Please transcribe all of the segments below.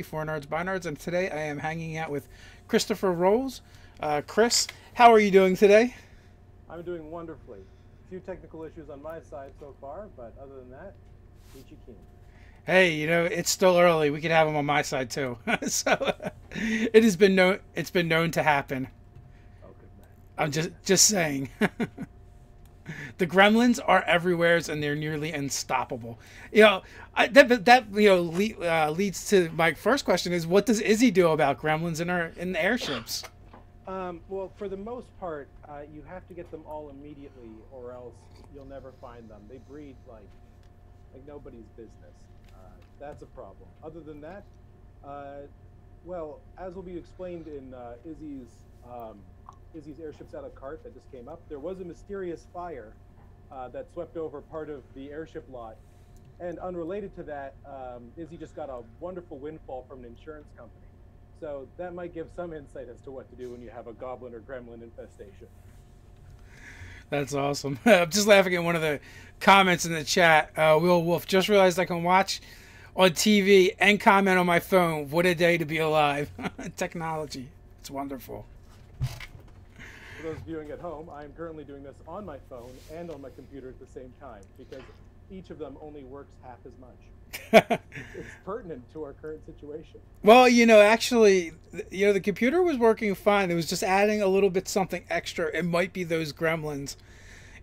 For Nerds by Nerds, and today I am hanging out with Christopher Rowles. Chris, how are you doing today? I'm doing wonderfully. A few technical issues on my side so far, but other than that, peachy keen. Hey, it's still early. We could have him on my side too. So it has been known. It's been known to happen. Oh, good man. I'm Oh, just goodness. just saying. The gremlins are everywhere, and they're nearly unstoppable. Leads to my first question: is what does Izzy do about gremlins in the airships? Well, for the most part, you have to get them all immediately, or else you'll never find them. They breed like nobody's business. That's a problem. Other than that, uh, well, as will be explained in um, Izzy's airships out of cart that just came up, there was a mysterious fire that swept over part of the airship lot. And unrelated to that, Izzy just got a wonderful windfall from an insurance company. So that might give some insight as to what to do when you have a goblin or gremlin infestation. That's awesome. I'm just laughing at one of the comments in the chat. Will Wolf just realized I can watch on TV and comment on my phone. What a day to be alive. Technology. It's wonderful. For those viewing at home, I am currently doing this on my phone and on my computer at the same time because each of them only works half as much. It's pertinent to our current situation. Well, actually, the computer was working fine. It was just adding a little bit something extra. It might be those gremlins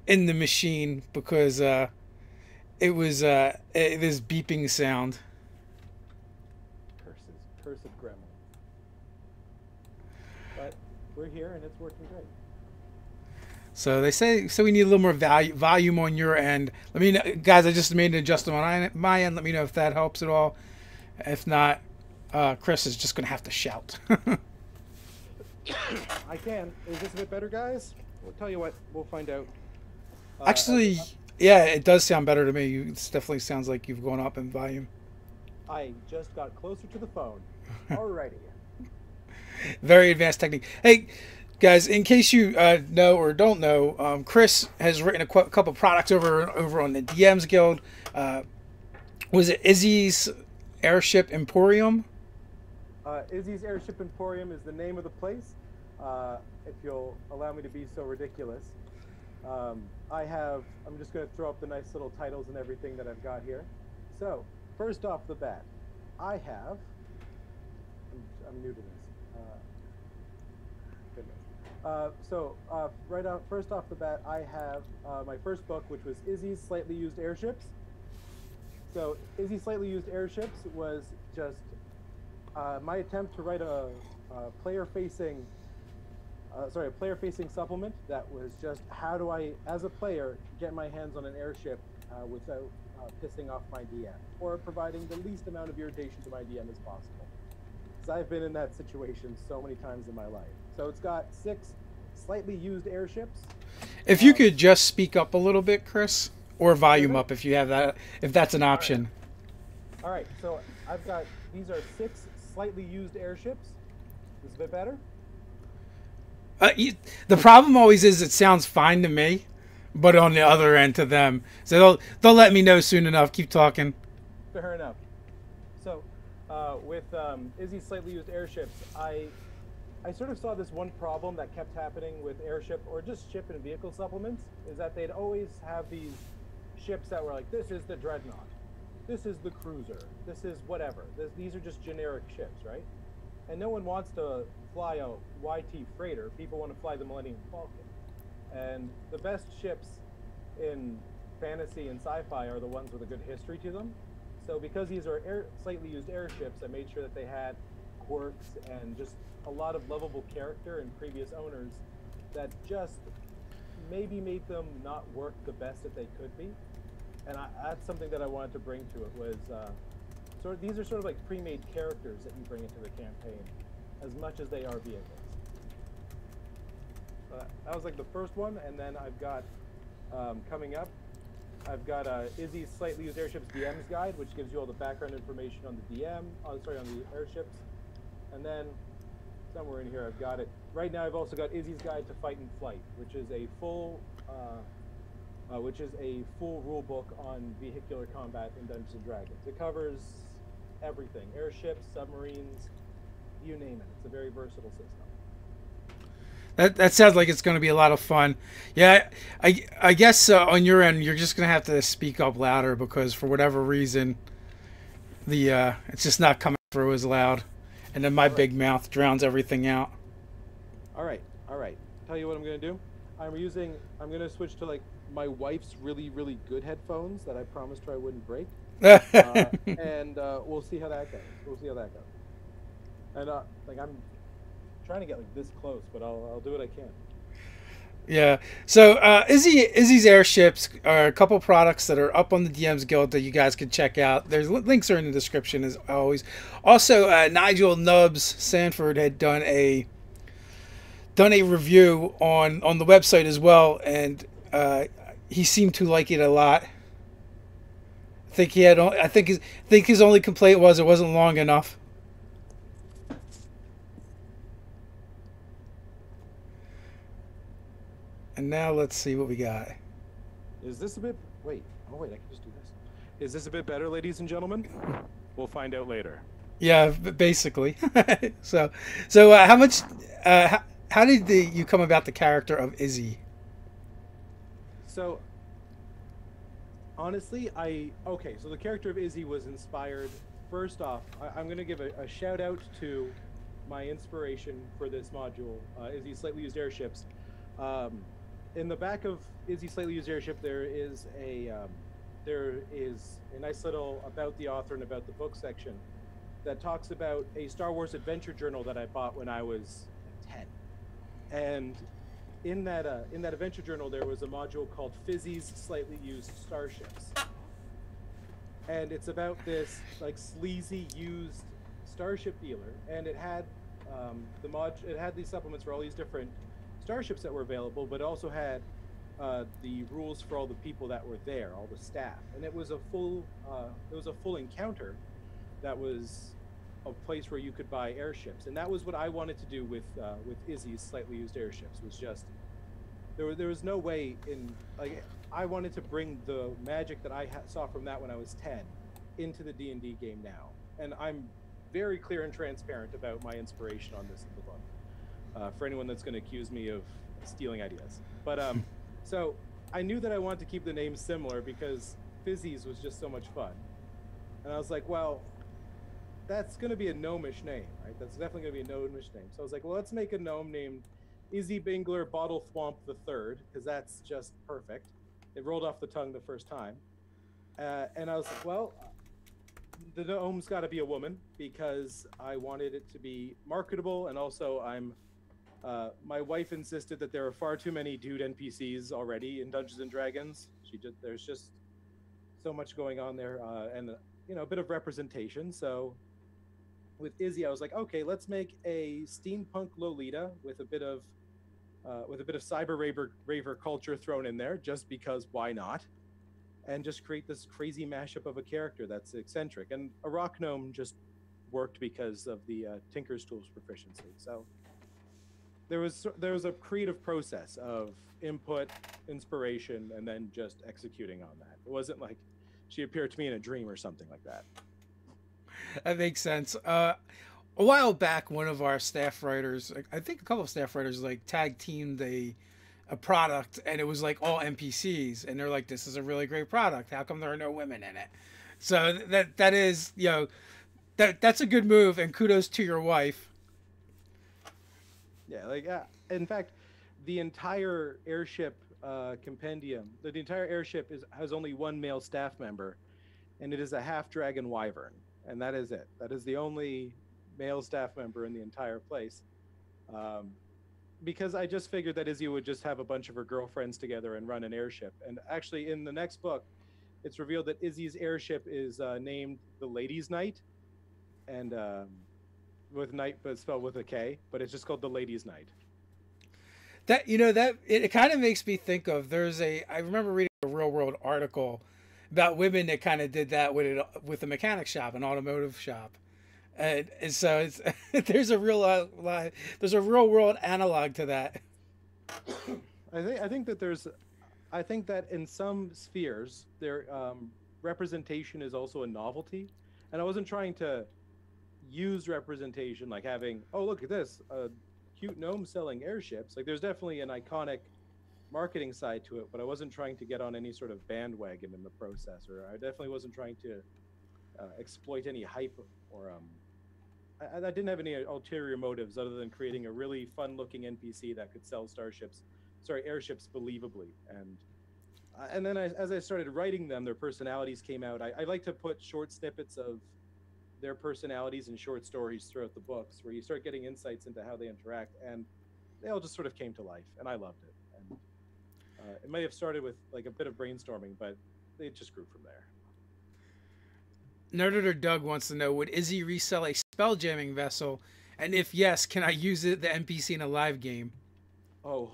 in the machine because this beeping sound. Curses, cursed gremlins. But we're here and it's working great. So they say we need a little more volume on your end. Let me know, guys. I just made an adjustment on my end. Let me know if that helps at all. If not, Chris is just gonna have to shout. I can. Is this a bit better, guys? We'll tell you what. We'll find out. As Actually, yeah, it does sound better to me. It definitely sounds like you've gone up in volume. I just got closer to the phone. Alrighty. Very advanced technique. Hey, guys, in case you know or don't know, Chris has written a couple products over on the DMs Guild. Uh, was it Izzy's Airship Emporium? Izzy's Airship Emporium is the name of the place. If you'll allow me to be so ridiculous, I'm just going to throw up the nice little titles and everything that I've got here. So, first off the bat, I have. I'm new to this. Goodness. First off the bat, I have my first book, which was Izzy's Slightly Used Airships. So, Izzy's Slightly Used Airships was just my attempt to write a player-facing, a player-facing supplement that was just how do I, as a player, get my hands on an airship without pissing off my DM or providing the least amount of irritation to my DM as possible. Because I've been in that situation so many times in my life. So it's got 6 slightly used airships. If you could just speak up a little bit, Chris, or volume Perfect. up if you have that, if that's an All right. option. All right. So I've got these are 6 slightly used airships. Is this a bit better? The problem always is it sounds fine to me, but on the other end to them. So they'll let me know soon enough. Keep talking. Fair enough. So, with Izzy's slightly used airships, I sort of saw this one problem that kept happening with airship or just ship and vehicle supplements is that they'd always have these ships that were like, this is the dreadnought, this is the cruiser, this is whatever. These are just generic ships, right? And no one wants to fly a YT freighter. People want to fly the Millennium Falcon. And the best ships in fantasy and sci-fi are the ones with a good history to them. So because these are slightly used airships, I made sure that they had quirks and just a lot of lovable character and previous owners that just maybe made them not work the best that they could be. And that's something that I wanted to bring to it was these are sort of like pre-made characters that you bring into the campaign as much as they are vehicles. That was like the first one, and then I've got coming up I've got Izzy's Slightly Used Airships DM's Guide, which gives you all the background information on the DM, on the airships. And then somewhere in here I've got it. Right now I've also got Izzy's Guide to Fight and Flight, which is a full rule book on vehicular combat in Dungeons and Dragons. It covers everything: airships, submarines, you name it. It's a very versatile system. That sounds like it's going to be a lot of fun. Yeah, I guess on your end you're just going to have to speak up louder because for whatever reason the it's just not coming through as loud, and then my All right, big mouth drowns everything out. all right, all right. Tell you what I'm gonna do. I'm gonna switch to like my wife's really, really good headphones that I promised her I wouldn't break. And we'll see how that goes. We'll see how that goes. And like I'm trying to get like this close, but I'll do what I can. Yeah. So Izzy's airships are a couple products that are up on the DMs Guild that you guys can check out. There's links are in the description as always. Also, Nigel Nubs Sanford had done a review on the website as well, and he seemed to like it a lot. I think his only complaint was it wasn't long enough. And now let's see what we got. Is this a bit? Wait. Oh wait, I can just do this. Is this a bit better, ladies and gentlemen? We'll find out later. Yeah, basically. So how much? How did you come about the character of Izzy? So honestly, okay. So the character of Izzy was inspired. First off, I'm going to give a shout out to my inspiration for this module, Izzy Slightly Used Airships. In the back of Izzy Slightly Used Airship, there is a nice little about the author and about the book section that talks about a Star Wars adventure journal that I bought when I was 10. And in that adventure journal, there was a module called Fizzy's Slightly Used Starships, and it's about this like sleazy used starship dealer, and it had it had these supplements for all these different starships that were available, but also had the rules for all the people that were there, all the staff, and it was a full encounter that was a place where you could buy airships, and that was what I wanted to do with Izzy's Slightly Used Airships. Was just there was no way in like I wanted to bring the magic that I saw from that when I was 10 into the D&D game now, and I'm very clear and transparent about my inspiration on this in the book. For anyone that's going to accuse me of stealing ideas, but so I knew that I wanted to keep the name similar because Fizzy's was just so much fun, and I was like, well, that's going to be a gnomish name, right? That's definitely going to be a gnomish name. So I was like, well, let's make a gnome named Izzy Bingler Bottle Thwomp the Third, because that's just perfect. It rolled off the tongue the first time, and I was like, well, the gnome's got to be a woman because I wanted it to be marketable, and also my wife insisted that there are far too many dude NPCs already in Dungeons and Dragons. There's just so much going on there, and a bit of representation. So with Izzy, I was like, okay, let's make a steampunk Lolita with a bit of cyber raver culture thrown in there, just because why not? And just create this crazy mashup of a character that's eccentric. And a rock gnome just worked because of the Tinker's Tools proficiency. So there was a creative process of input, inspiration, and then just executing on that. It wasn't like she appeared to me in a dream or something like that. That makes sense. A while back, one of our staff writers, I think a couple of staff writers, like tag teamed a product, and it was like all NPCs, and they're like, "This is a really great product. How come there are no women in it?" So that is that's a good move, and kudos to your wife. Yeah, like in fact, the entire airship compendium, the entire airship has only one male staff member, and it is a half dragon wyvern, and that is it. That is the only male staff member in the entire place. Because I just figured that Izzy would just have a bunch of her girlfriends together and run an airship. And actually, in the next book, it's revealed that Izzy's airship is named the Ladies' Night, and with night, but spelled with a K. But it's just called the Ladies' Night. That it kind of makes me think of I remember reading a real world article about women that kind of did that with a mechanic shop, an automotive shop. And so it's there's a real world analog to that. I think that in some spheres, their representation is also a novelty, And I wasn't trying to use representation like having, oh, look at this, a cute gnome selling airships. Like there's definitely an iconic marketing side to it, but I wasn't trying to get on any sort of bandwagon in the process, or I definitely wasn't trying to exploit any hype, or I didn't have any ulterior motives other than creating a really fun-looking NPC that could sell airships believably. And then as I started writing them, their personalities came out. I like to put short snippets of their personalities in short stories throughout the books, where you start getting insights into how they interact, and they all just sort of came to life, and I loved it. And it may have started with like a bit of brainstorming, but it just grew from there. Nerdator Doug wants to know, would Izzy resell a spelljamming vessel? And if yes, can I use it, the NPC in a live game? Oh,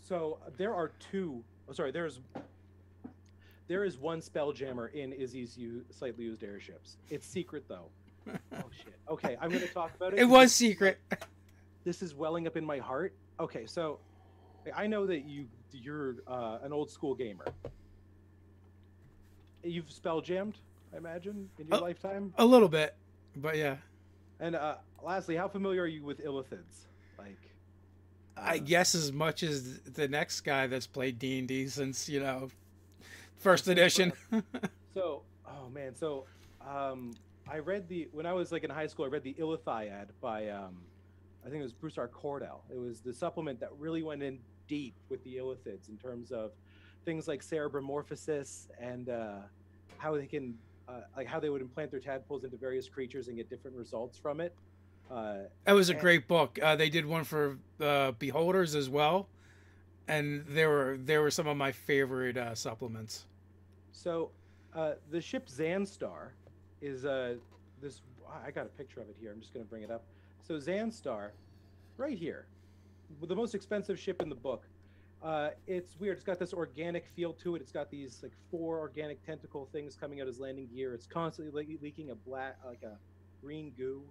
so there are two. Oh, sorry, there is one Spelljammer in Izzy's slightly used airships. It's secret though. Oh shit. Okay, I'm going to talk about it. It was secret. This is welling up in my heart. Okay, so I know that you're an old school gamer. You've Spelljammed, I imagine, in your lifetime. A little bit, but yeah. And lastly, how familiar are you with illithids? Like, I guess as much as the next guy that's played D&D since, first edition. So, oh man, so I read when I was like in high school, I read the Illithiad by I think it was Bruce R. Cordell. It was the supplement that really went in deep with the illithids in terms of things like cerebromorphosis and how they can like how they would implant their tadpoles into various creatures and get different results from it. That was a great book. They did one for Beholders as well, and there were some of my favorite supplements. So the ship Xanstar is this. I got a picture of it here. I'm just going to bring it up. So Xanstar, right here, the most expensive ship in the book. It's weird. It's got this organic feel to it. It's got these like 4 organic tentacle things coming out as landing gear. It's constantly leaking a green goo.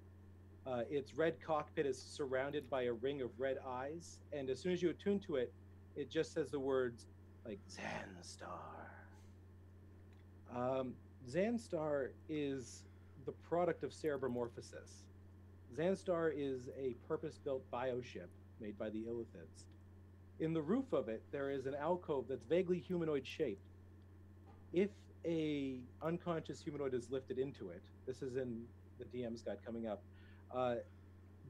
Its red cockpit is surrounded by a ring of red eyes, and as soon as you attune to it, it just says the words like Xanstar. Xanstar is the product of cerebromorphosis. Xanstar is a purpose-built bioship made by the illithids. In the roof of it, there is an alcove that's vaguely humanoid shaped. If a unconscious humanoid is lifted into it, this is in the DM's guide coming up,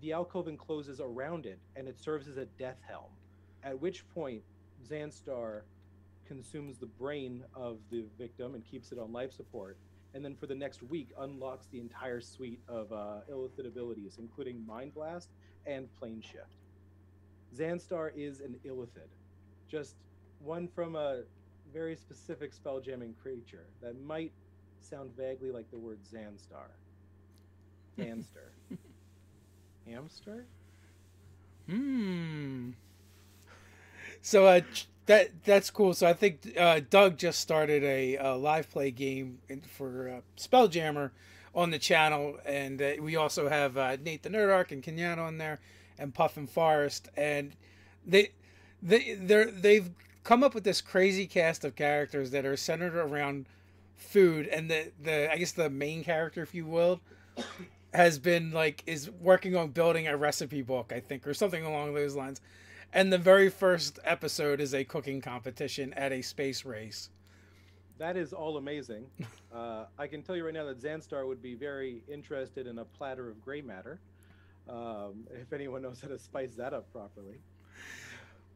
the alcove encloses around it, and it serves as a death helm, at which point Xanstar consumes the brain of the victim and keeps it on life support, and then for the next week unlocks the entire suite of illithid abilities, including Mind Blast and Plane Shift. Xanstar is an illithid, just one from a very specific spelljamming creature that might sound vaguely like the word Xanstar. Hamster. Hamster? So that's cool. So I think Doug just started a live play game for Spelljammer on the channel, and we also have Nate the Nerdarchy and Kenyan on there, and Puff and Forest, and they've come up with this crazy cast of characters that are centered around food, and the I guess the main character, if you will, is working on building a recipe book, I think, or something along those lines. And the very first episode is a cooking competition at a space race. That is all amazing. I can tell you right now that Xanstar would be very interested in a platter of gray matter, if anyone knows how to spice that up properly.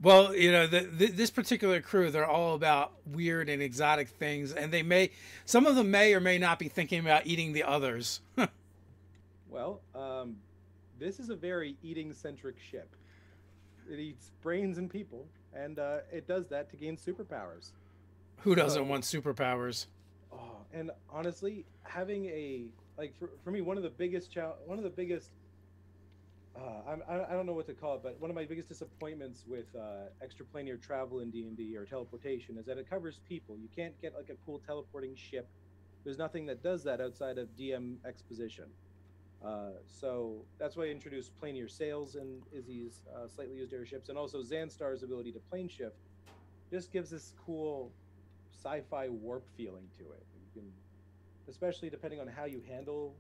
Well, this particular crew, they're all about weird and exotic things, and some of them may or may not be thinking about eating the others. Well, this is a very eating-centric ship. It eats brains and people, and it does that to gain superpowers. Who doesn't want superpowers? Oh, and honestly, having for me, one of the biggest I don't know what to call it, but one of my biggest disappointments with extraplanar travel in D&D or teleportation is that it covers people. You can't get like a cool teleporting ship. There's nothing that does that outside of DM exposition. So that's why I introduced planar sails in Izzy's slightly used airships, and also Xanstar's ability to plane shift just gives this cool sci-fi warp feeling to it. You can especially depending on how you handle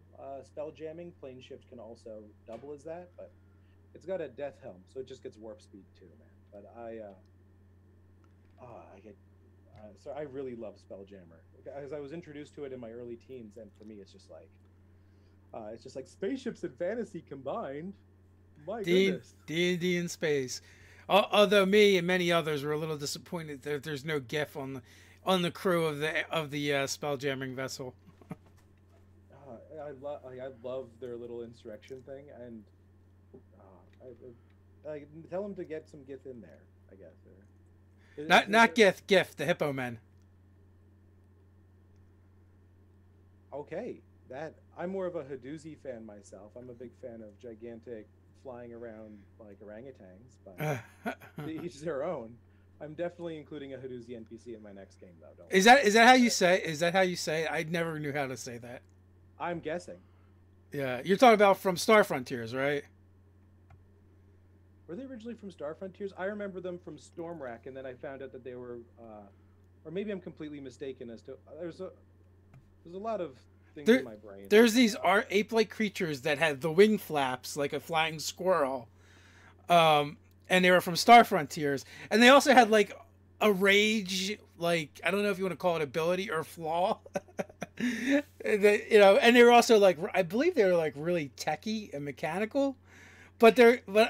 spell jamming. Plane shift can also double as that, but it's got a death helm, so it just gets warp speed too, man. But I get so I really love Spelljammer as I was introduced to it in my early teens, and for me, it's just like spaceships and fantasy combined. My goodness. D&D in space. Although me and many others were a little disappointed that there's no GIF on the crew of the spell jamming vessel. I love their little insurrection thing, and I tell them to get some GIF in there. I guess. Not GIF, the Hippo Men. Okay, that I'm more of a Haduzi fan myself. I'm a big fan of gigantic flying around like orangutans, but each their own. I'm definitely including a Haduzi NPC in my next game, though. Don't Is that how you say? Is that how you say it? I never knew how to say that. I'm guessing. Yeah, you're talking about from Star Frontiers, right? Were they originally from Star Frontiers? I remember them from Stormwrack, and then I found out that they were, or maybe I'm completely mistaken as to. There's a lot of things in my brain. There's these ape-like creatures that had the wing flaps like a flying squirrel, and they were from Star Frontiers, and they also had like a rage, like I don't know if you want to call it ability or flaw. And they were also like I believe they were like really techy and mechanical. But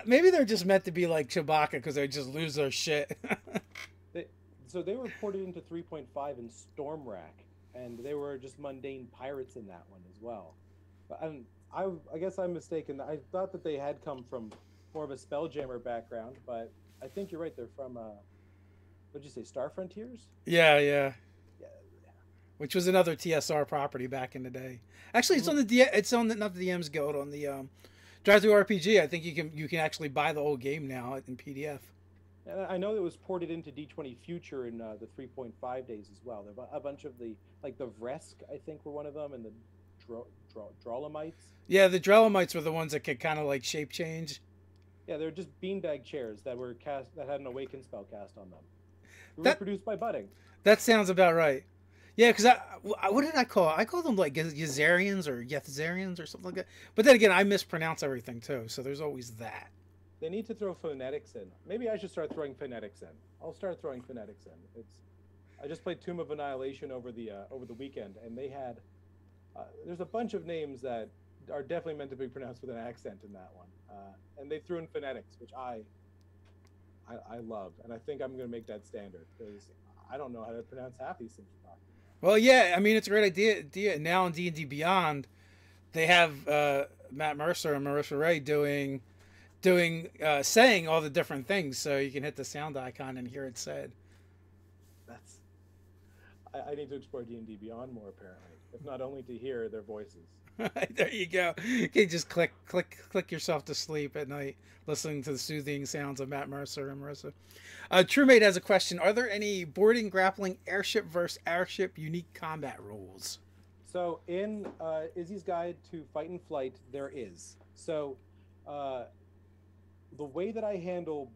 maybe they're just meant to be like Chewbacca because they just lose their shit. So they were ported into 3.5 in Stormwrack, and they were just mundane pirates in that one as well. But I guess I'm mistaken. I thought that they had come from more of a Spelljammer background, but I think you're right. They're from what'd you say, Star Frontiers? Yeah. Which was another TSR property back in the day. Actually, it's on not the DM's Guild, on the Drive Through RPG. I think you can actually buy the whole game now in PDF. And I know it was ported into D20 Future in the 3.5 days as well. There were a bunch of the Vresk, I think, were one of them, and the Drolamites. Yeah, the Drolamites were the ones that could kind of like shape change. Yeah, they're just beanbag chairs that had an awaken spell cast on them. Reproduced by budding. That sounds about right. Yeah, because what did I call? I called them like Yazarians or Yethzarians or something like that. But then again, I mispronounce everything too, so there's always that. They need to throw phonetics in. Maybe I should start throwing phonetics in. I'll start throwing phonetics in. I just played Tomb of Annihilation over the weekend, and they had there's a bunch of names that are definitely meant to be pronounced with an accent in that one, and they threw in phonetics, which I love, and I think I'm going to make that standard because I don't know how to pronounce half these things. Well, yeah, I mean it's a great idea. Now in D&D Beyond, they have Matt Mercer and Marissa Ray doing saying all the different things, so you can hit the sound icon and hear it said. I need to explore D&D Beyond more, apparently, if not only to hear their voices. There you go. You can just click yourself to sleep at night listening to the soothing sounds of Matt Mercer and Marissa. TrueMate has a question. Are there any boarding, grappling, airship versus airship unique combat rules? So in Izzy's Guide to Fight and Flight, there is. So the way that I handle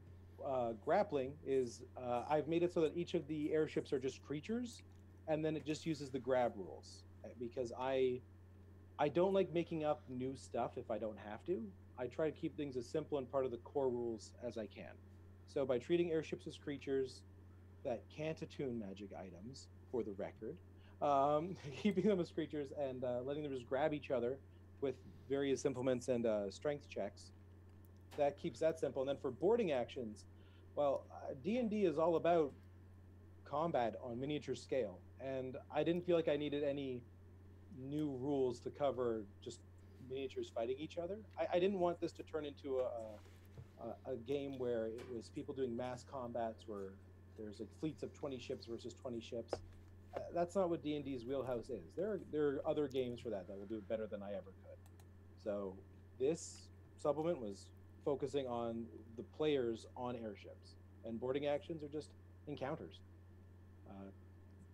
grappling is I've made it so that each of the airships are just creatures, and then it just uses the grab rules, because I don't like making up new stuff if I don't have to. I try to keep things as simple and part of the core rules as I can. So by treating airships as creatures that can't attune magic items, for the record, keeping them as creatures and letting them just grab each other with various implements and strength checks, that keeps that simple. And then for boarding actions, well, D&D is all about combat on miniature scale, and I didn't feel like I needed any new rules to cover just miniatures fighting each other. I didn't want this to turn into a game where it was people doing mass combats where there's like fleets of 20 ships versus 20 ships. That's not what D&D's wheelhouse is. There are other games for that will do it better than I ever could. So this supplement was focusing on the players on airships, and boarding actions are just encounters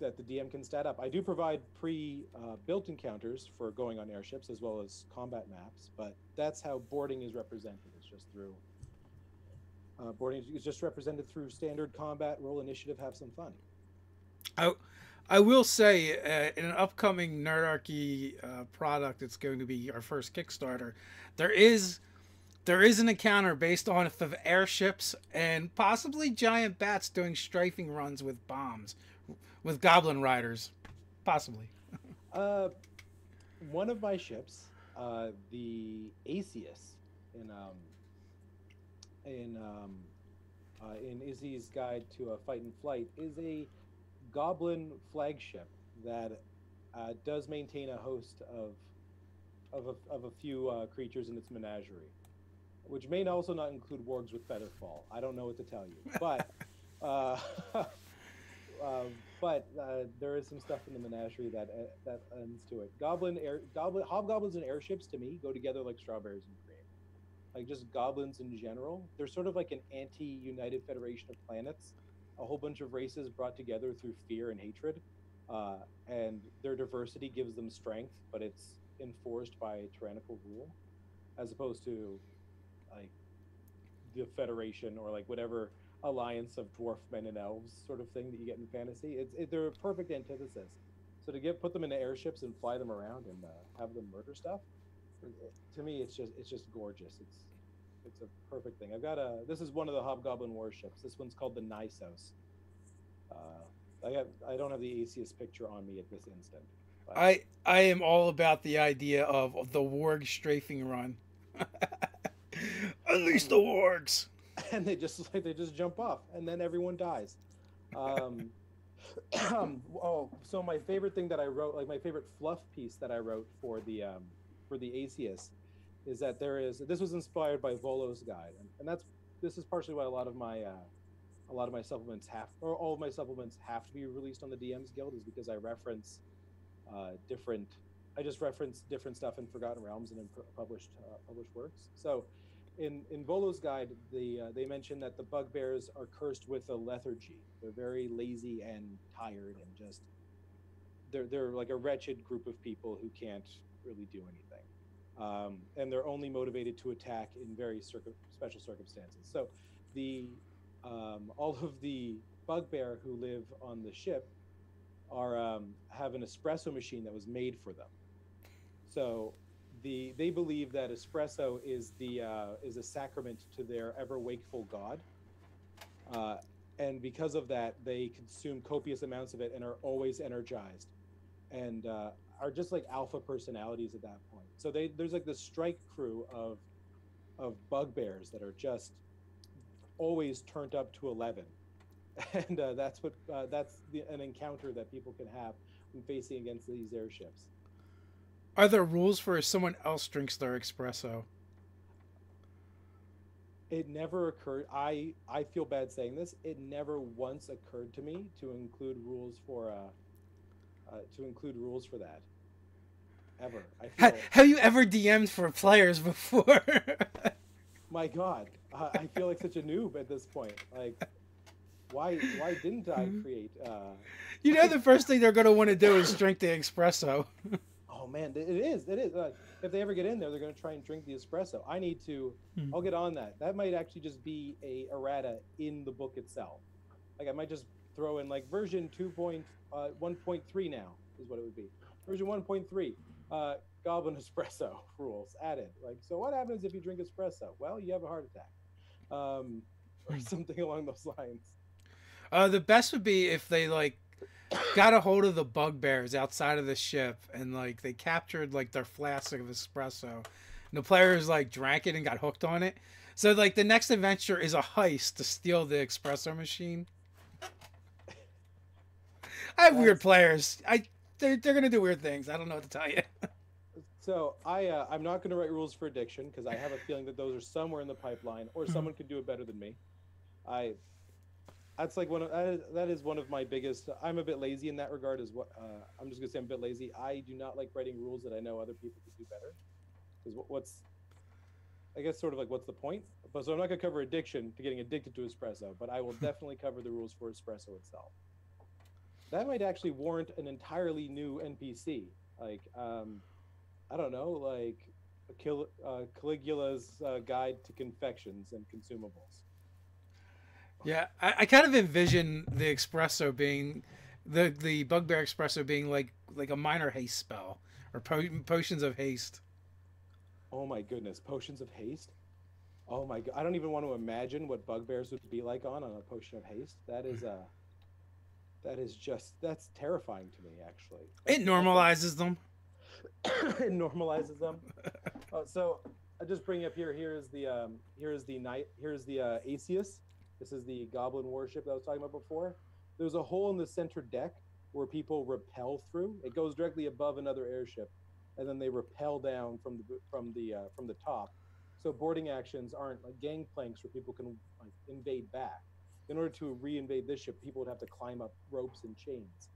that the DM can stat up. I do provide pre-built encounters for going on airships as well as combat maps, but that's how boarding is represented. It's just through boarding is just represented through standard combat, roll initiative, have some fun. I will say, in an upcoming Nerdarchy product, it's going to be our first Kickstarter. There is an encounter based on of airships and possibly giant bats doing strafing runs with bombs, with goblin riders, possibly. One of my ships, the Acius, in in Izzy's Guide to a Fight and Flight, is a Goblin flagship that does maintain a host of a few creatures in its menagerie, which may also not include wargs with featherfall. I don't know what to tell you, but there is some stuff in the menagerie that ends to it. Hobgoblins and airships to me go together like strawberries and cream. Like just goblins in general, they're sort of like an anti-United Federation of Planets, a whole bunch of races brought together through fear and hatred, and their diversity gives them strength, but it's enforced by a tyrannical rule, as opposed to like the Federation or like whatever alliance of dwarf men and elves sort of thing that you get in fantasy. They're a perfect antithesis. So to put them into airships and fly them around and have them murder stuff, to me it's just gorgeous. It's a perfect thing. This is one of the Hobgoblin warships. This one's called the Nisos. I don't have the Acius picture on me at this instant. I am all about the idea of the warg strafing run. Unleash the wargs. And they just jump off, and then everyone dies. So my favorite thing that I wrote, like my favorite fluff piece that I wrote for the Acius, is that this was inspired by Volo's Guide, and this is partially why a lot of my supplements all of my supplements have to be released on the DM's Guild, is because I reference different stuff in Forgotten Realms and in published works. So in Volo's Guide, they mention that the bugbears are cursed with a lethargy. They're very lazy and tired, and just they're like a wretched group of people who can't really do anything, and they're only motivated to attack in very special circumstances. So all of the bugbear who live on the ship have an espresso machine that was made for them. So they believe that espresso is a sacrament to their ever wakeful god, and because of that, they consume copious amounts of it and are always energized, and are just like alpha personalities at that point. So there's like this strike crew of bugbears that are just always turned up to 11, and that's an encounter that people can have when facing against these airships. Are there rules for if someone else drinks their espresso? It never occurred. I feel bad saying this. It never once occurred to me to include rules for that. Ever. Have you ever DM'd for players before? My God, I feel like such a noob at this point. Like, why didn't I create? The first thing they're going to want to do is drink the espresso. Oh man, it is. If they ever get in there, they're going to try and drink the espresso. I need to. I'll get on that. That might actually just be a errata in the book itself. Like I might just throw in like version 2.1.3 now is what it would be. Version 1.3, Goblin espresso rules added. Like, so what happens if you drink espresso? Well, you have a heart attack, or something along those lines. The best would be if they like got a hold of the bugbears outside of the ship and like they captured like their flask of espresso, and the players like drank it and got hooked on it. So like the next adventure is a heist to steal the espresso machine. I have weird players. They're gonna do weird things. I don't know what to tell you. So I'm not going to write rules for addiction because I have a feeling that those are somewhere in the pipeline, or someone could do it better than me. That's like that is one of my biggest. I'm a bit lazy in that regard. I'm just gonna say I'm a bit lazy. I do not like writing rules that I know other people could do better. Because I guess sort of like what's the point? But so I'm not gonna cover addiction to getting addicted to espresso, but I will definitely cover the rules for espresso itself. That might actually warrant an entirely new NPC. Like I don't know, like Caligula's Guide to Confections and Consumables. Yeah, I kind of envision the espresso being The bugbear espresso being like a minor haste spell or potions of haste. Oh my goodness, potions of haste. Oh my god, I don't even want to imagine what bugbears would be like on a potion of haste. That is just that's terrifying to me actually. It normalizes them. It normalizes them. So I just bring up here. Here's the knight. Here's the Aesius. This is the Goblin warship that I was talking about before. There's a hole in the center deck where people rappel through. It goes directly above another airship, and then they rappel down from the top. So boarding actions aren't like gangplanks where people can like invade back. In order to re-invade this ship, people would have to climb up ropes and chains.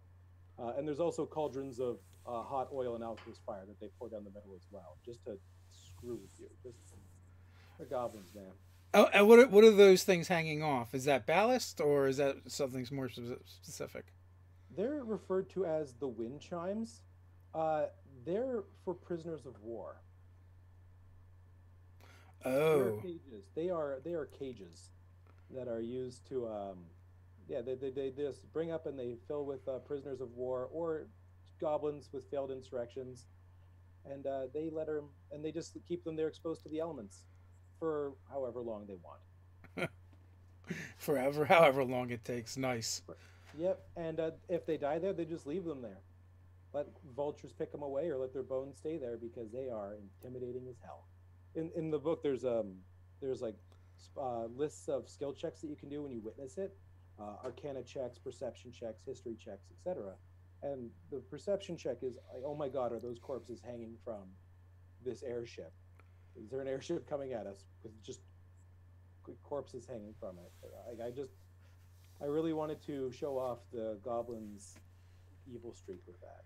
And there's also cauldrons of hot oil and alchemist fire that they pour down the middle as well, just to screw with you. Just they're goblins, man. Oh, and what are those things hanging off? Is that ballast or is that something more specific? They're referred to as the wind chimes. They're for prisoners of war. Oh, They're cages. They are cages that are used to they just bring up and they fill with prisoners of war or goblins with failed insurrections, and they let them and they just keep them there exposed to the elements for however long they want. forever, however long it takes. Nice. Yep, and if they die there, they just leave them there. Let vultures pick them away or let their bones stay there because they are intimidating as hell. In the book, there's like lists of skill checks that you can do when you witness it, arcana checks, perception checks, history checks, etc. And the perception check is like, oh my god, are those corpses hanging from this airship? Is there an airship coming at us with just corpses hanging from it? I really wanted to show off the goblins' evil streak with that.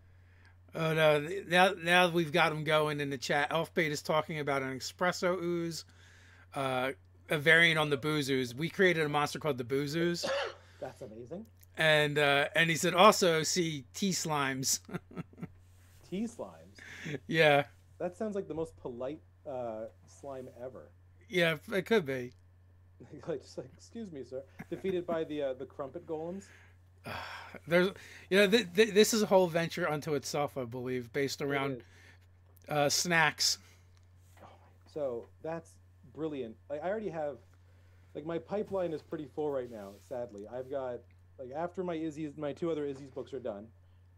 Oh no! Now we've got them going in the chat. Elfbait is talking about an espresso ooze, a variant on the booze ooze. We created a monster called the booze ooze. That's amazing. And he said also see tea slimes. Tea slimes. Yeah. That sounds like the most polite slime ever. Yeah, it could be. Just like, excuse me, sir. Defeated by the crumpet golems. There's, this is a whole venture unto itself, I believe, based around snacks. So that's brilliant. Like I already have, like my pipeline is pretty full right now. Sadly, I've got like after my two other Izzy's books are done,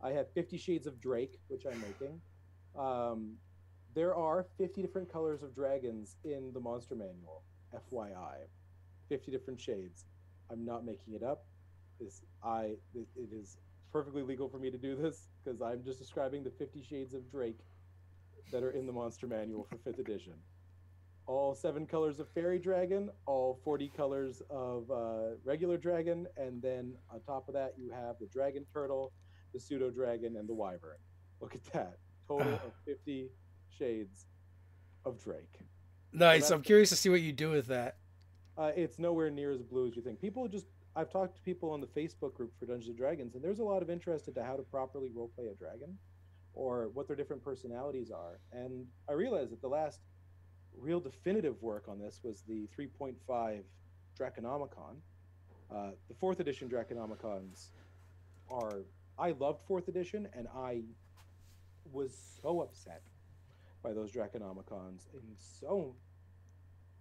I have 50 Shades of Drake, which I'm making. There are 50 different colors of dragons in the monster manual. FYI, 50 different shades. I'm not making it up. It is perfectly legal for me to do this because I'm just describing the 50 Shades of Drake that are in the monster manual for 5th edition. All 7 colors of fairy dragon, all 40 colors of regular dragon, and then on top of that you have the dragon turtle, the pseudo dragon, and the wyvern. Look at that. Total of 50 shades of Drake. Nice. So I'm curious to see what you do with that. It's nowhere near as blue as you think. I've talked to people on the Facebook group for Dungeons & Dragons, and there's a lot of interest into how to properly roleplay a dragon or what their different personalities are. And I realized that the last real definitive work on this was the 3.5 Draconomicon. The 4th edition Draconomicons I loved 4th edition, and I was so upset by those Draconomicons. And so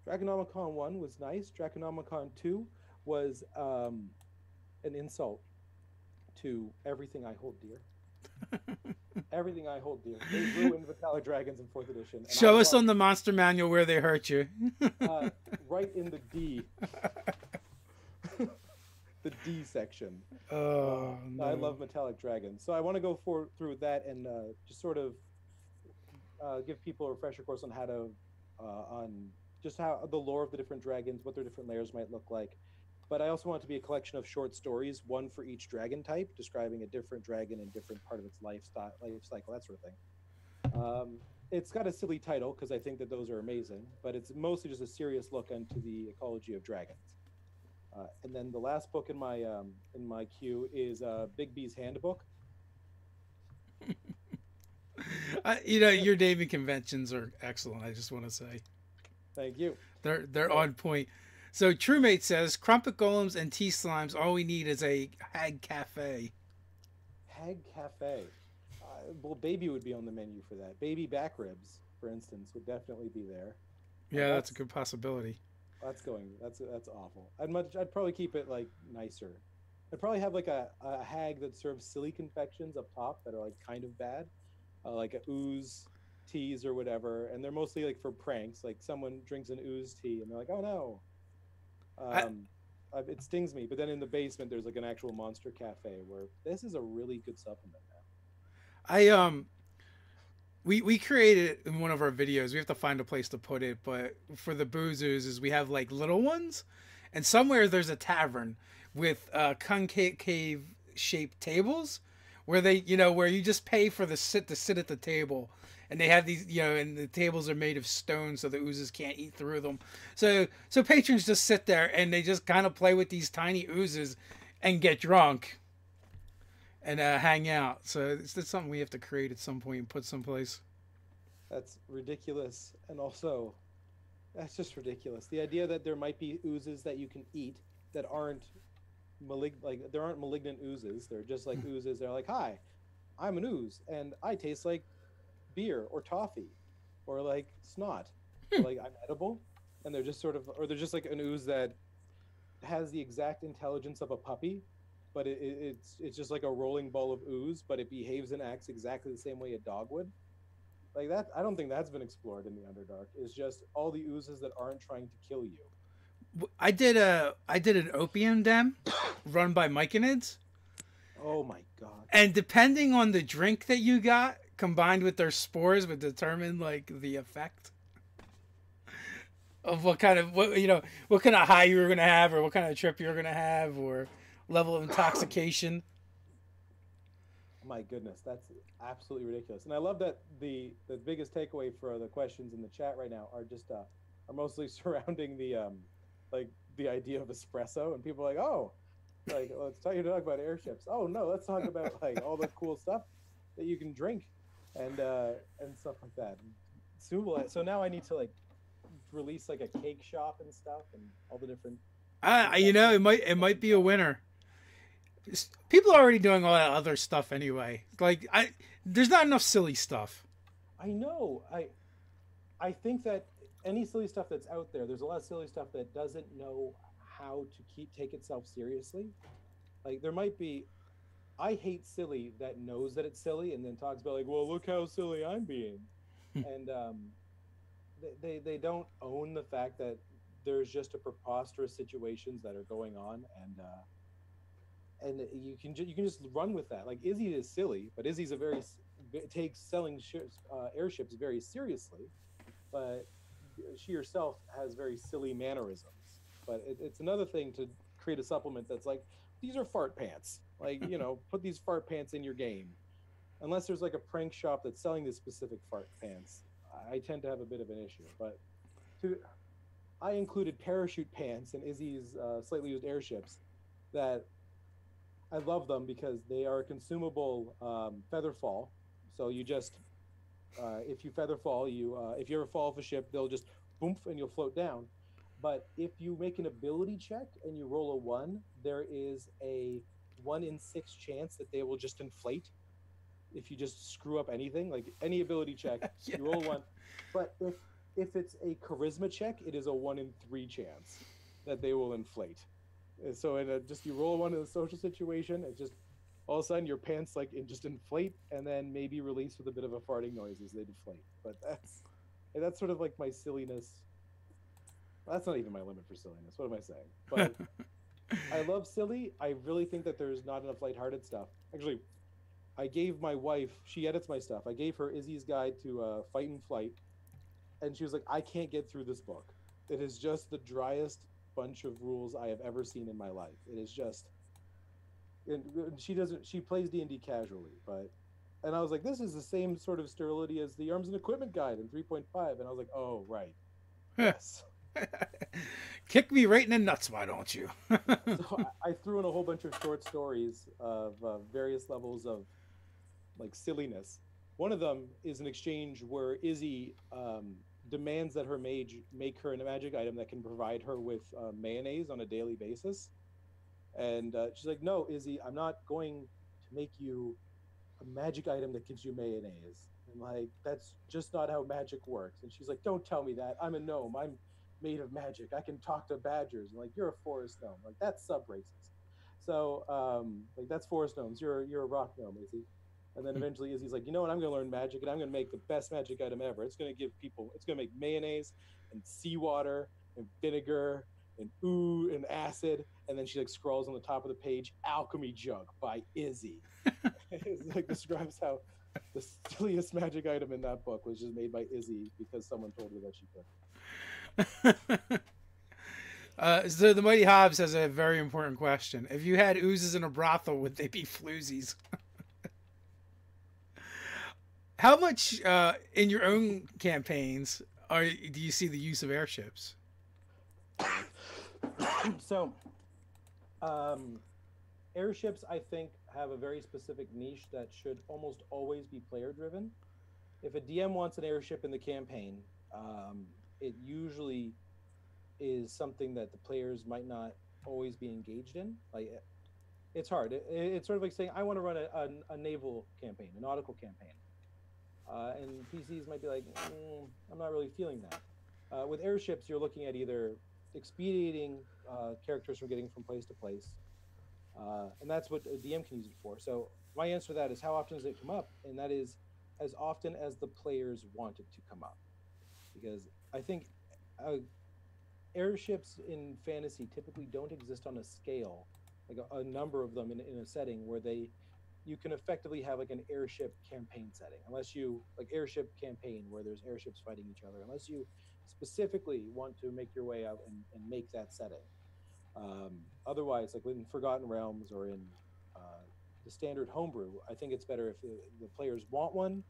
Draconomicon 1 was nice. Draconomicon 2 was an insult to everything I hold dear. Everything I hold dear. They ruined Metallic Dragons in 4th edition. Show us on the monster manual where they hurt you. Right in the D. The D section. Oh, no. I love Metallic Dragons. So I want to go through that and just sort of give people a refresher course on how to, on just how the lore of the different dragons, what their different layers might look like. But I also want it to be a collection of short stories, one for each dragon type, describing a different dragon and different part of its life cycle, that sort of thing. It's got a silly title because I think that those are amazing, but it's mostly just a serious look into the ecology of dragons. And then the last book in my queue is Big B's Handbook. Your naming conventions are excellent. I just want to say, thank you. They're on point. So TrueMate says, Crumpet Golems and Tea Slimes, all we need is a hag cafe. hag cafe. Well, baby would be on the menu for that. Baby back ribs, for instance, would definitely be there. Yeah, that's a That's good possibility. that's awful. I'd probably keep it like nicer. I'd probably have like a hag that serves silly confections up top that are like kind of bad, like a ooze teas or whatever, and they're mostly like for pranks. Like someone drinks an ooze tea and they're like, "Oh no," I it stings me. But then in the basement, there's like an actual monster cafe where this is a really good supplement now. I we created in one of our videos. We have to find a place to put it, but for the boozers, is we have like little ones, and somewhere there's a tavern with concave shaped tables where they, where you just pay for the sit to sit at the table, and they have these, and the tables are made of stone so the oozes can't eat through them. So patrons just sit there and they just kind of play with these tiny oozes and get drunk and hang out. So it's something we have to create at some point and put someplace. That's ridiculous, and also that's just ridiculous. The idea that there might be oozes that you can eat that aren't like there aren't malignant oozes. They're just like oozes. They're like, "Hi, I'm an ooze, and I taste like beer or toffee, or like snot, but like I'm edible." And they're just sort of, or they're just like an ooze that has the exact intelligence of a puppy, but it's just like a rolling ball of ooze, but it behaves and acts exactly the same way a dog would. Like that, I don't think that's been explored in the Underdark. Is just all the oozes that aren't trying to kill you. I did an opium den run by Myconids, Oh my god. and depending on the drink that you got combined with their spores would determine like the effect of what kind of high you were gonna have, or what kind of trip you were gonna have, or level of intoxication. My goodness, that's absolutely ridiculous. And I love that the biggest takeaway for the questions in the chat right now are just are mostly surrounding like the idea of espresso, and people are like, "Oh, like let's talk about airships. Oh no, let's talk about like all the cool stuff that you can drink and stuff like that." So now I need to like release like a cake shop and stuff and all the different It might be a winner. People are already doing all that other stuff anyway. Like there's not enough silly stuff. I know. I think that any silly stuff that's out there, there's a lot of silly stuff that doesn't know how to take itself seriously. Like there might be, I hate silly that knows that it's silly and then talks about like, well, look how silly I'm being, and they don't own the fact that there's just a preposterous situations that are going on, and you can just run with that. Like Izzy is silly, but Izzy's takes selling airships very seriously, but she herself has very silly mannerisms. But it's another thing to create a supplement that's like, these are fart pants. Like, put these fart pants in your game. Unless there's like a prank shop that's selling this specific fart pants, I tend to have a bit of an issue. But I included parachute pants in Izzy's slightly used airships that I love them because they are a consumable feather fall. So you just if you feather fall, if you ever fall off a ship, they'll just boomf and you'll float down. But if you make an ability check and you roll a 1, there is a 1 in 6 chance that they will just inflate. If you just screw up anything, like any ability check, Yeah. you roll 1. But if it's a charisma check, it is a 1 in 3 chance that they will inflate. So you roll 1 in a social situation, it just all of a sudden your pants just inflate and then maybe release with a bit of a farting noise as they deflate. But that's sort of like my silliness. Well, that's not even my limit for silliness. What am I saying? But I love silly. I really think that there's not enough lighthearted stuff. Actually, I gave my wife, she edits my stuff. I gave her Izzy's Guide to Fight and Flight, and she was like, I can't get through this book. It is just the driest bunch of rules I have ever seen in my life. It is just, and she plays D&D casually, and I was like, this is the same sort of sterility as the Arms and Equipment Guide in 3.5, and I was like, oh, right. Yes. Kick me right in the nuts, why don't you? So I threw in a whole bunch of short stories of various levels of like silliness. One of them is an exchange where Izzy demands that her mage make her a magic item that can provide her with mayonnaise on a daily basis. And she's like, no, Izzy, I'm not going to make you a magic item that gives you mayonnaise. And like, that's just not how magic works. And she's like, don't tell me that. I'm a gnome. I'm made of magic. I can talk to badgers. And like, you're a forest gnome. Like, that's sub-racist. So, like, that's forest gnomes. You're a rock gnome, Izzy. And then eventually Izzy's like, you know what? I'm going to learn magic, and I'm going to make the best magic item ever. It's going to give people, it's going to make mayonnaise and seawater and vinegar and ooh and acid. And then she like scrolls on the top of the page, alchemy jug by Izzy. It like describes how the silliest magic item in that book was just made by Izzy because someone told her that she could. So the Mighty Hobbs has a very important question. If you had oozes in a brothel, would they be floozies? How much in your own campaigns do you see the use of airships? So, airships, I think, have a very specific niche that should almost always be player driven. If a DM wants an airship in the campaign, it usually is something that the players might not always be engaged in. Like, it's hard. It's sort of like saying, I want to run a naval campaign, a nautical campaign. And PCs might be like, I'm not really feeling that. With airships, you're looking at either expediting characters from getting from place to place, and that's what a DM can use it for. So my answer to that is, how often does it come up? And that is as often as the players want it to come up. Because I think airships in fantasy typically don't exist on a scale, like a number of them in a setting where you can effectively have like an airship campaign setting, unless you like airship campaign where there's airships fighting each other, unless you specifically want to make your way out and make that setting. Otherwise, like in Forgotten Realms or in the standard homebrew, I think it's better if the players want one,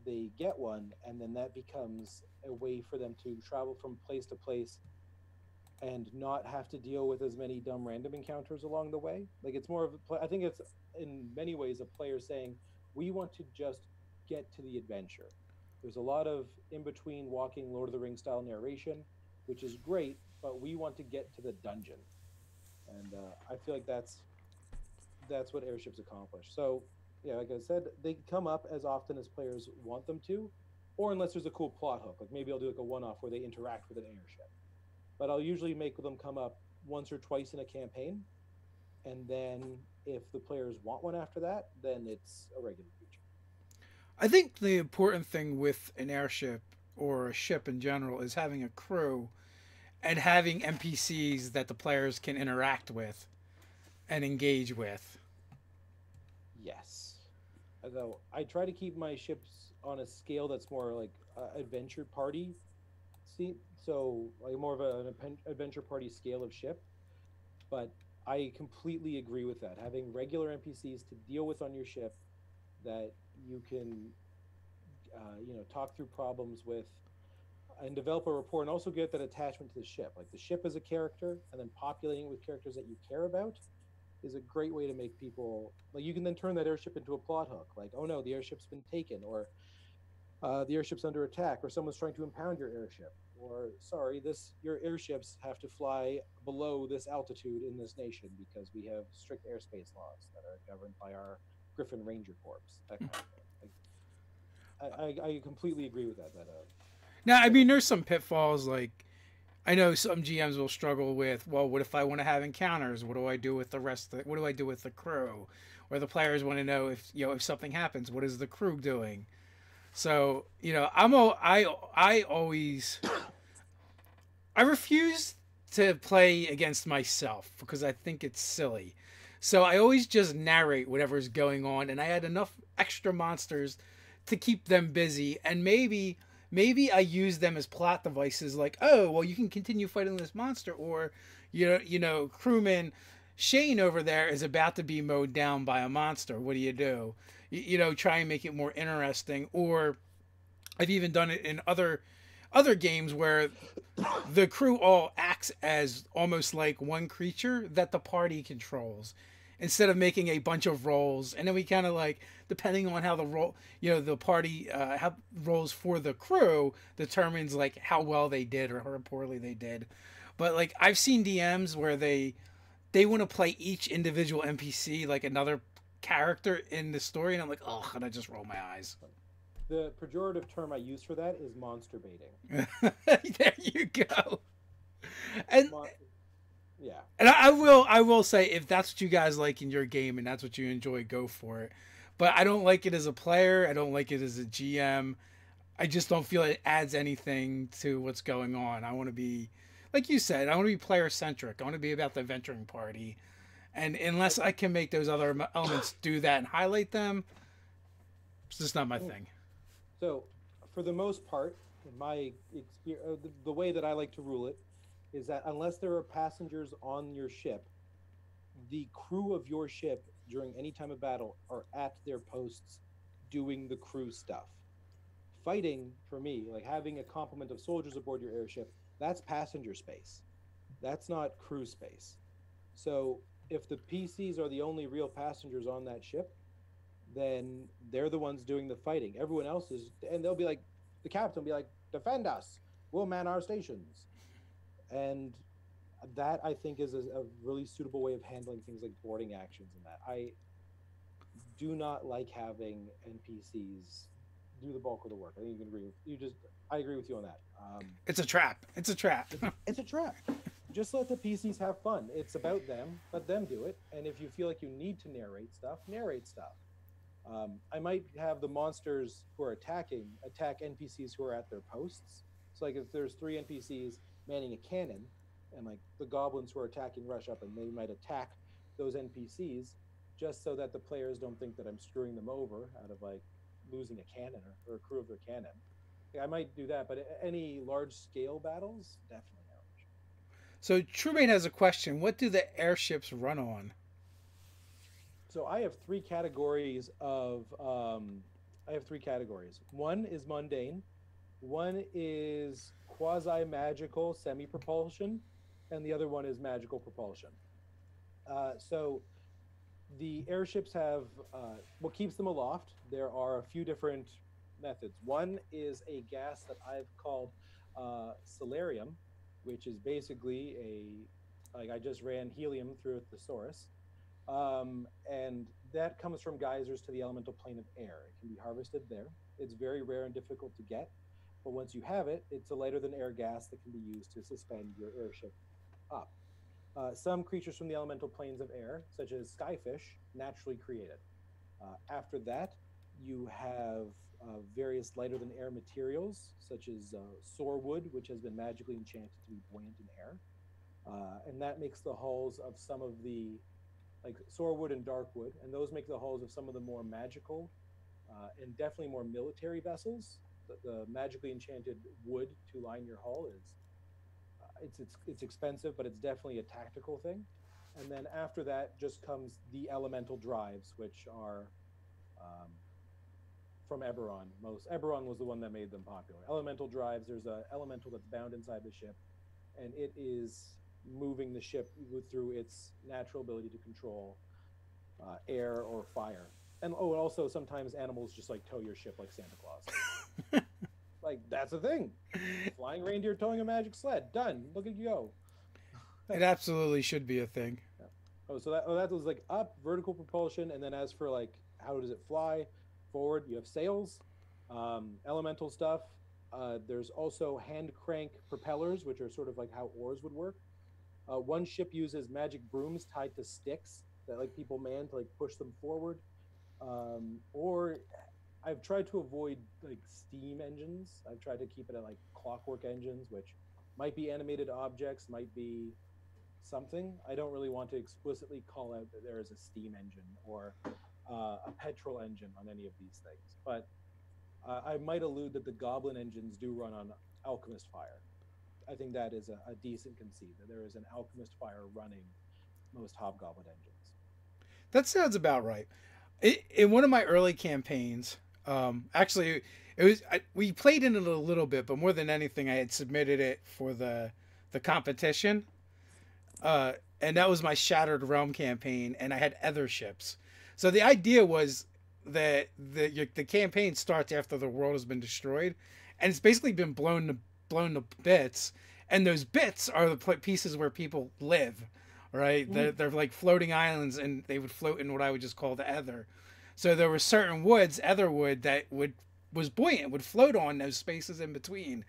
they get one, and then that becomes a way for them to travel from place to place and not have to deal with as many dumb random encounters along the way. Like, it's more of I think it's in many ways a player saying, we want to just get to the adventure. There's a lot of in between walking Lord of the Rings style narration, which is great, but we want to get to the dungeon. And I feel like that's what airships accomplish. So yeah, like I said, they come up as often as players want them to, or unless there's a cool plot hook, like maybe I'll do like a one-off where they interact with an airship. But I'll usually make them come up once or twice in a campaign, and then if the players want one after that, then it's a regular feature. I think the important thing with an airship or a ship in general is having a crew and having NPCs that the players can interact with and engage with. Yes. Although I try to keep my ships on a scale that's more like adventure party. So like more of an adventure party scale of ship. But I completely agree with that. Having regular NPCs to deal with on your ship that you can, talk through problems with and develop a rapport, and also get that attachment to the ship. Like the ship as a character, and then populating it with characters that you care about is a great way to make people like. You can then turn that airship into a plot hook. Like, oh no, the airship's been taken, or the airship's under attack, or someone's trying to impound your airship, or sorry, your airships have to fly below this altitude in this nation because we have strict airspace laws that are governed by our Griffin Ranger Corps. That kind of thing. Like, I completely agree with that. Now, I mean, there's some pitfalls. Like, I know some GMs will struggle with, well, what if I want to have encounters? What do I do with the rest? What do I do with the crew? Or the players want to know if something happens, what is the crew doing? So, I refuse to play against myself because I think it's silly. So I always just narrate whatever's going on, and I add enough extra monsters to keep them busy, and maybe I use them as plot devices, like, oh, well, you can continue fighting this monster, or crewman Shane over there is about to be mowed down by a monster. What do you do? Try and make it more interesting. Or I've even done it in other games where the crew all acts as almost like one creature that the party controls, instead of making a bunch of roles. And then we kind of like, depending on how the role, the party how rolls for the crew determines like how well they did or how poorly they did. But like, I've seen DMs where they want to play each individual NPC like another character in the story, and I'm like, oh, and I just roll my eyes. The pejorative term I use for that is monster baiting. There you go. And yeah, and I will say, if that's what you guys like in your game and that's what you enjoy, go for it. But I don't like it as a player. I don't like it as a GM. I just don't feel it adds anything to what's going on. I want to be, like you said, I want to be player centric. I want to be about the adventuring party. And unless I can make those other elements do that and highlight them, it's just not my thing. So, for the most part, in my experience, the way that I like to rule it is that unless there are passengers on your ship, the crew of your ship during any time of battle are at their posts doing the crew stuff. Fighting, for me, like having a complement of soldiers aboard your airship, that's passenger space. That's not crew space. So if the PCs are the only real passengers on that ship, then they're the ones doing the fighting. Everyone else is, and they'll be like, the captain will be like, defend us, we'll man our stations. And that, I think, is a really suitable way of handling things like boarding actions and that. I do not like having NPCs do the bulk of the work. I think you can agree with, I agree with you on that. It's a trap. It's a trap. It's a trap. Just let the PCs have fun. It's about them. Let them do it. And if you feel like you need to narrate stuff, narrate stuff. I might have the monsters who are attack NPCs who are at their posts. So like if there's 3 NPCs manning a cannon, and like the goblins who are attacking rush up, and they might attack those NPCs just so that the players don't think that I'm screwing them over out of like losing a cannon or a crew of their cannon. I might do that, but any large scale battles, definitely not. So Truemaine has a question. What do the airships run on? So I have 3 categories of One is mundane, one is quasi-magical semi-propulsion, and the other one is magical propulsion. So the airships have what keeps them aloft. There are a few different methods. One is a gas that I've called solarium, which is basically I just ran helium through a thesaurus. And that comes from geysers to the elemental plane of air. It can be harvested there. It's very rare and difficult to get, but once you have it, it's a lighter than air gas that can be used to suspend your airship up. Some creatures from the elemental planes of air, such as skyfish, naturally created. After that, you have various lighter than air materials, such as soarwood, which has been magically enchanted to be buoyant in air. And that makes the hulls of some of the, like soarwood and darkwood, and those make the hulls of some of the more magical and definitely more military vessels. The magically enchanted wood to line your hull is it's expensive, but it's definitely a tactical thing. And then after that just comes the elemental drives, which are from Eberron. Eberron was the one that made them popular. Elemental drives, there's an elemental that's bound inside the ship, and it is moving the ship through its natural ability to control air or fire. And also sometimes animals just like tow your ship like Santa Claus. Like, that's a thing. Flying reindeer towing a magic sled. Done. Look at you go. It absolutely should be a thing. Yeah. Oh, so that was like up, vertical propulsion, and then as for like how does it fly forward, you have sails, elemental stuff. There's also hand crank propellers, which are sort of like how oars would work. One ship uses magic brooms tied to sticks that like people man to like push them forward. Or I've tried to avoid like steam engines. I've tried to keep it at like clockwork engines, which might be animated objects, might be something. I don't really want to explicitly call out that there is a steam engine or a petrol engine on any of these things. But I might allude that the Goblin engines do run on alchemist fire. I think that is a decent conceit, that there is an alchemist fire running most hobgoblin engines. That sounds about right. In one of my early campaigns, actually, we played in it a little bit, but more than anything, I had submitted it for the competition, and that was my Shattered Realm campaign, and I had other ships. So the idea was that the campaign starts after the world has been destroyed, and it's basically been blown to bits, and those bits are the pieces where people live, right? They're like floating islands, and they would float in what I would just call the ether. So there were certain woods, ether wood, that was buoyant, would float on those spaces in between,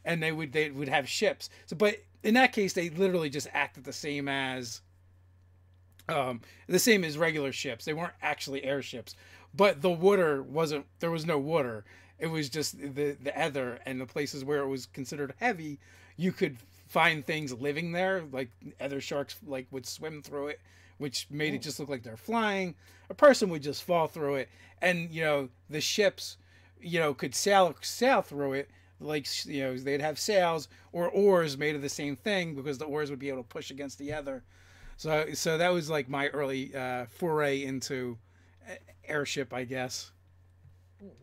and they would have ships. So, but in that case, they literally just acted the same as regular ships. They weren't actually airships, but the water wasn't. There was no water. It was just the ether, and the places where it was considered heavy, you could find things living there, like ether sharks, like would swim through it, which made it just look like they're flying. A person would just fall through it, and the ships, could sail through it. Like they'd have sails or oars made of the same thing, because the oars would be able to push against the ether. So that was like my early foray into airship, I guess.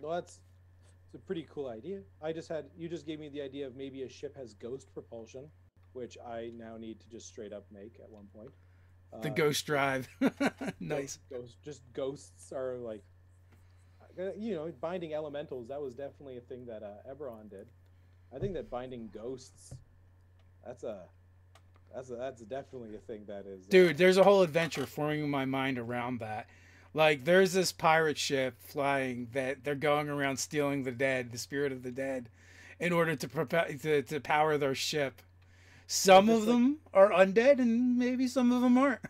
Well, it's a pretty cool idea. You just gave me the idea of maybe a ship has ghost propulsion, which I now need to just straight up make at one point. The ghost drive. Nice. Ghosts are like, binding elementals. That was definitely a thing that Eberron did. I think that binding ghosts, that's definitely a thing that is. Dude, there's a whole adventure forming in my mind around that. Like, there's this pirate ship flying that they're going around stealing the spirit of the dead, in order to power their ship. Some of them are undead, and maybe some of them aren't.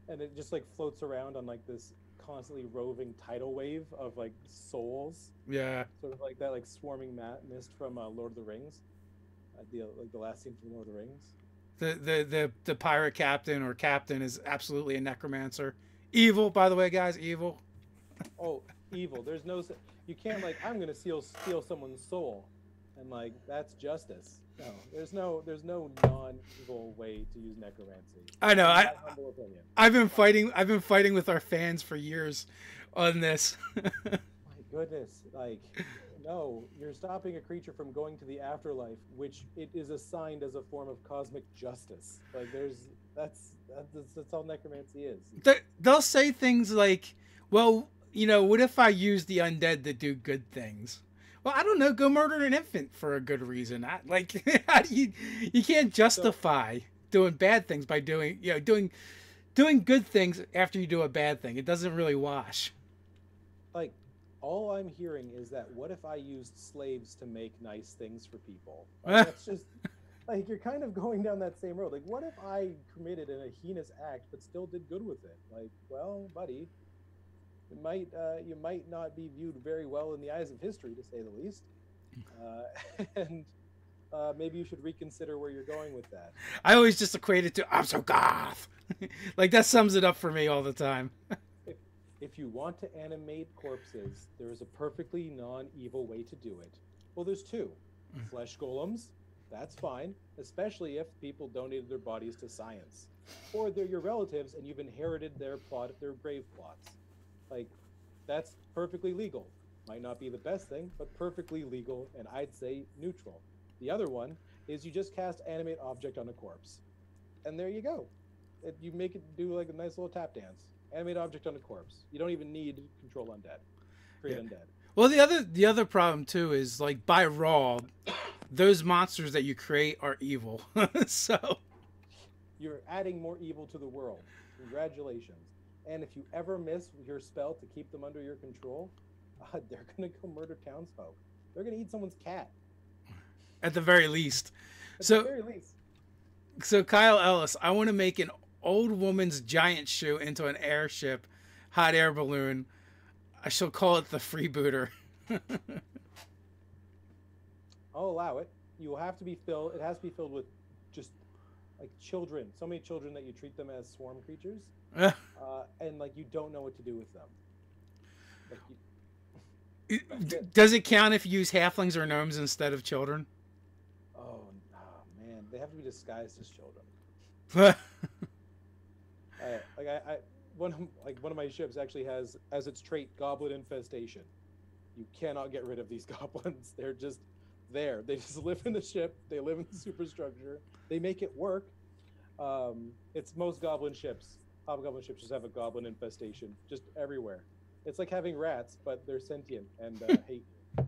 And it just like floats around on like this constantly roving tidal wave of like souls. Yeah. Sort of like that, like swarming mist from Lord of the Rings. The last scene from Lord of the Rings. The pirate captain is absolutely a necromancer. Evil, by the way, guys. Evil. Oh, evil. There's no. You can't like. I'm gonna steal someone's soul, and like that's justice. No, there's no non-evil way to use necromancy. I know. I've been fighting with our fans for years on this. My goodness, like, no, you're stopping a creature from going to the afterlife, which it is assigned as a form of cosmic justice. Like, that's all necromancy is. They'll say things like, well, what if I use the undead to do good things? Well, I don't know. Go murder an infant for a good reason. How do you can't justify doing bad things by doing good things after you do a bad thing. It doesn't really wash. Like, all I'm hearing is that what if I used slaves to make nice things for people? Like, that's just like, you're kind of going down that same road. Like, what if I committed a heinous act but still did good with it? Like, well, buddy, you might not be viewed very well in the eyes of history, to say the least, and maybe you should reconsider where you're going with that. I always just equate it to, I'm so goth. Like, that sums it up for me all the time. If you want to animate corpses, there is a perfectly non-evil way to do it. Well, there's two. Flesh golems, that's fine, especially if people donated their bodies to science, or they're your relatives and you've inherited their grave plots. Like, that's perfectly legal. Might not be the best thing, but perfectly legal, and I'd say neutral. The other one is you just cast animate object on a corpse, and there you go. You make it do like a nice little tap dance. Animate object on a corpse. You don't even need control undead. Create undead. Well, the other problem too is, like, by raw, those monsters that you create are evil. So you're adding more evil to the world. Congratulations. And if you ever miss your spell to keep them under your control, they're going to go murder townsfolk. They're going to eat someone's cat. At the very least. At the very least. So Kyle Ellis, I want to make an old woman's giant shoe into an airship, hot air balloon. I shall call it the freebooter. I'll allow it. You will have to be filled. It has to be filled with just like children. So many children that you treat them as swarm creatures. And like, you don't know what to do with them. Like, does it count if you use halflings or gnomes instead of children? Oh man, they have to be disguised as children. One of my ships actually has as its trait goblin infestation. You cannot get rid of these goblins. They're just there. They just live in the ship. They live in the superstructure. They make it work. It's most goblin ships. Hobgoblin ships just have a goblin infestation just everywhere. It's like having rats, but they're sentient and hate you.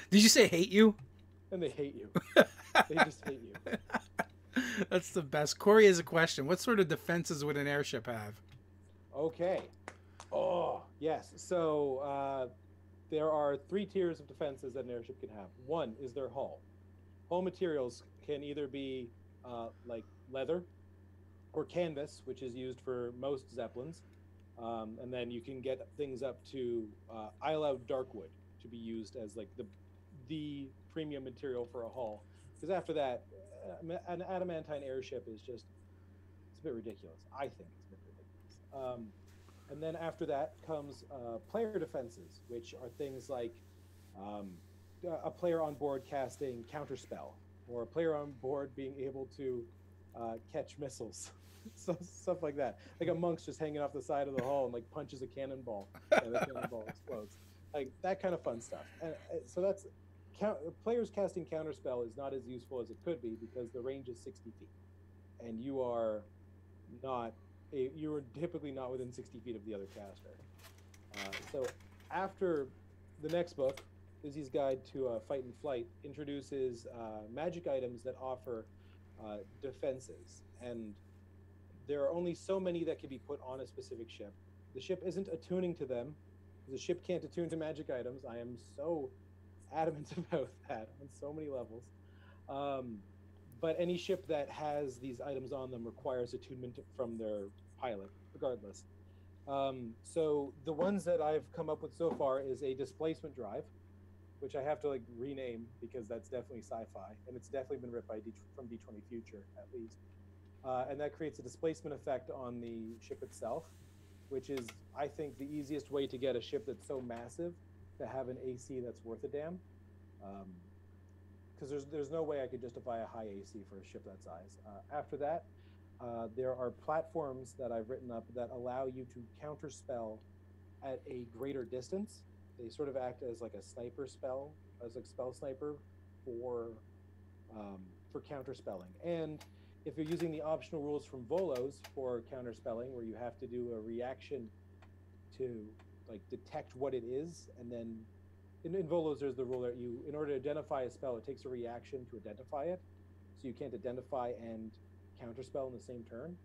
Did you say hate you? And they hate you. They just hate you. That's the best. Corey has a question. What sort of defenses would an airship have? Okay. Oh, yes. So there are 3 tiers of defenses that an airship can have. One is their hull. Hull materials can either be like leather or canvas, which is used for most Zeppelins. And then you can get things up to I allow darkwood to be used as like the premium material for a hull. Because after that, an adamantine airship is just, it's a bit ridiculous. I think it's a bit ridiculous. And then after that comes player defenses, which are things like a player on board casting counterspell, or a player on board being able to catch missiles. So stuff like that. Like a monk's just hanging off the side of the hull and like punches a cannonball, and the cannonball explodes. Like that kind of fun stuff. And so that's players casting counterspell is not as useful as it could be because the range is 60 feet, and you are typically not within 60 feet of the other caster. So after the next book, Izzy's Guide to Fight and Flight introduces magic items that offer defenses, and there are only so many that can be put on a specific ship. The ship isn't attuning to them. The ship can't attune to magic items. I am so adamant about that on so many levels. But any ship that has these items on them requires attunement from their pilot, regardless. So the ones that I've come up with so far is a displacement drive, which I have to like rename because that's definitely sci-fi, and it's definitely been ripped by from D20 Future at least. And that creates a displacement effect on the ship itself, which is, I think, the easiest way to get a ship that's so massive to have an AC that's worth a damn. Because there's no way I could justify a high AC for a ship that size. After that, there are platforms that I've written up that allow you to counterspell at a greater distance. They sort of act as like a sniper spell, as like spell sniper for counterspelling. And if you're using the optional rules from Volos for counterspelling, where you have to do a reaction to like detect what it is, and then in Volos there's the rule that in order to identify a spell, it takes a reaction to identify it, so you can't identify and counterspell in the same turn.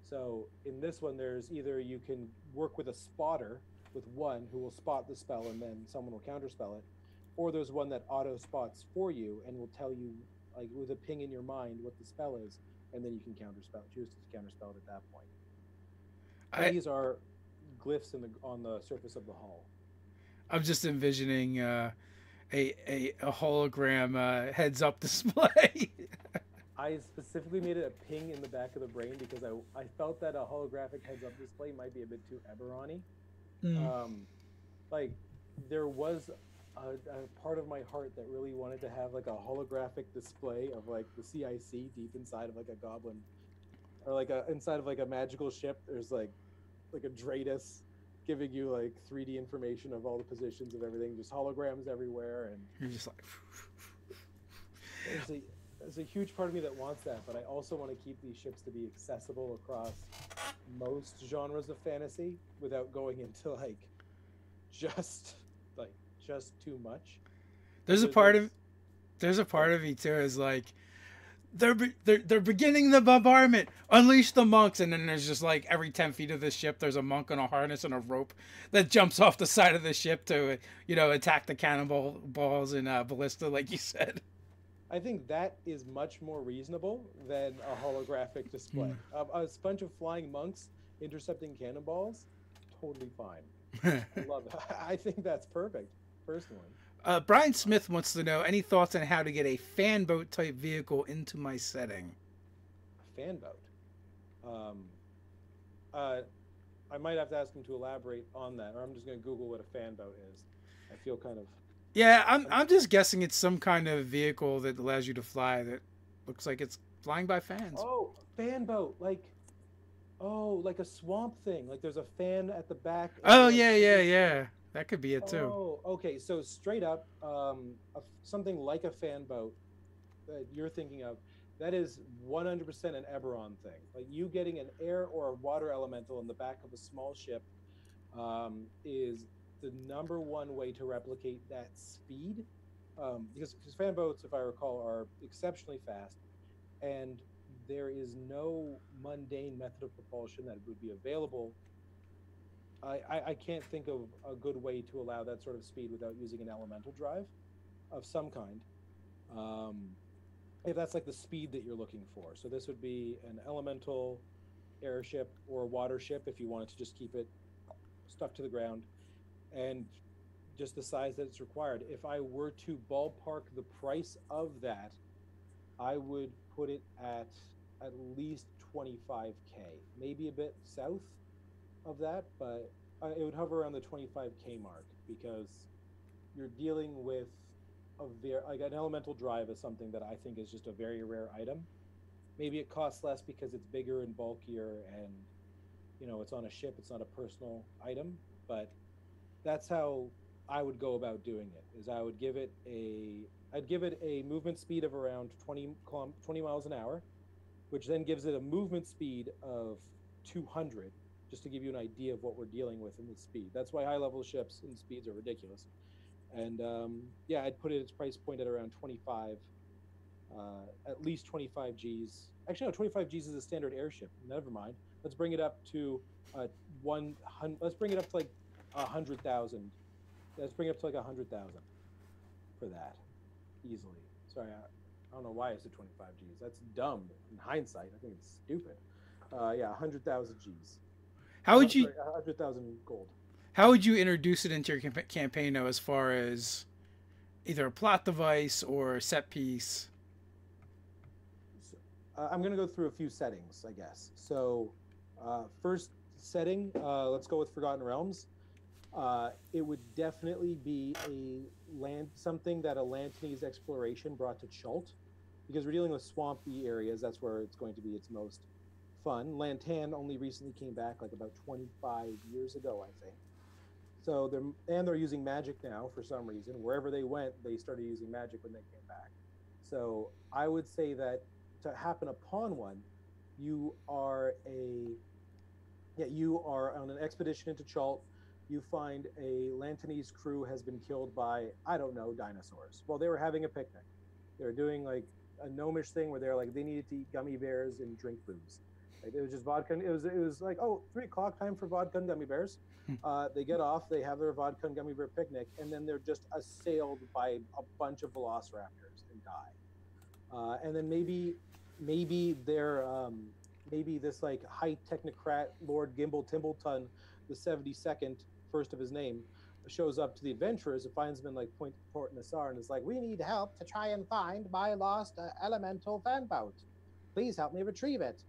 So in this one, there's either you can work with a spotter with one who will spot the spell and then someone will counterspell it, or there's one that auto spots for you and will tell you like with a ping in your mind what the spell is, and then you can choose to counterspell it at that point. These are glyphs on the surface of the hull. I'm just envisioning a hologram heads-up display. I specifically made it a ping in the back of the brain because I felt that a holographic heads-up display might be a bit too Eberron-y. Like there was a part of my heart that really wanted to have like a holographic display of like the CIC deep inside of like a goblin, or like inside of like a magical ship. There's like a Dratus giving you like 3D information of all the positions of everything, just holograms everywhere, and you're just like there's a huge part of me that wants that, but I also want to keep these ships to be accessible across most genres of fantasy without going into like just too much. There's a part of me too is like they're beginning the bombardment, unleash the monks, and then there's just like every 10 feet of the ship there's a monk on a harness and a rope that jumps off the side of the ship to attack the cannonball balls and ballista like you said. I think that is much more reasonable than a holographic display. A bunch of flying monks intercepting cannonballs, totally fine. I love it. I think that's perfect, personally. Brian Smith wants to know, any thoughts on how to get a fan boat type vehicle into my setting? A fan boat? I might have to ask him to elaborate on that, or I'm just going to Google what a fan boat is. I feel kind of... Yeah, I'm just guessing it's some kind of vehicle that allows you to fly that looks like it's flying by fans. Oh, fan boat, like a swamp thing. Like there's a fan at the back. Oh yeah. That could be it too. Oh, okay. So straight up, something like a fan boat that you're thinking of, that is 100% an Eberron thing. Like you getting an air or a water elemental in the back of a small ship is the number one way to replicate that speed, because fan boats, if I recall, are exceptionally fast, and there is no mundane method of propulsion that would be available. I can't think of a good way to allow that sort of speed without using an elemental drive of some kind. If that's like the speed that you're looking for. So this would be an elemental airship or a water ship if you wanted to just keep it stuck to the ground, and just the size that it's required. If I were to ballpark the price of that, I would put it at least 25K, maybe a bit south of that, but it would hover around the 25K mark, because you're dealing with like an elemental drive is something that I think is just a very rare item. Maybe it costs less because it's bigger and bulkier, and it's on a ship, it's not a personal item, but that's how I would go about doing it. Is I'd give it a movement speed of around 20 miles an hour, which then gives it a movement speed of 200, just to give you an idea of what we're dealing with in the speed. That's why high level ships and speeds are ridiculous. And yeah, I'd put its price point at around 25, at least 25 Gs. Actually, no, 25 Gs is a standard airship. Never mind. Let's bring it up to 100. Let's bring it up to like 100,000. Let's bring it up to like 100,000 for that easily. Sorry, I don't know why I said 25 Gs. That's dumb in hindsight. I think it's stupid. Yeah, 100,000 Gs. How would you? 100,000 gold. How would you introduce it into your campaign, though, as far as either a plot device or a set piece? I'm going to go through a few settings, I guess. So, first setting, let's go with Forgotten Realms. It would definitely be something that a Lantanese exploration brought to Chult, because we're dealing with swampy areas. That's where it's going to be its most fun. Lantan only recently came back, like about 25 years ago, I think. So they're using magic now for some reason. Wherever they went, they started using magic when they came back. So I would say that to happen upon one, you are on an expedition into Chult. You find a Lantanese crew has been killed by, I don't know, dinosaurs. Well, they were having a picnic. They were doing like a gnomish thing where they're like, they needed to eat gummy bears and drink booze. Like, it was just vodka. It was like, oh, 3 o'clock time for vodka and gummy bears. They get off, they have their vodka and gummy bear picnic, and then they're just assailed by a bunch of velociraptors and die. And then maybe they're maybe this like high technocrat Lord Gimble Timbleton, the 72nd, first of his name, shows up to the adventurers and finds them in like Point Port Nassar and is like, we need help to try and find my lost elemental fan boat. Please help me retrieve it.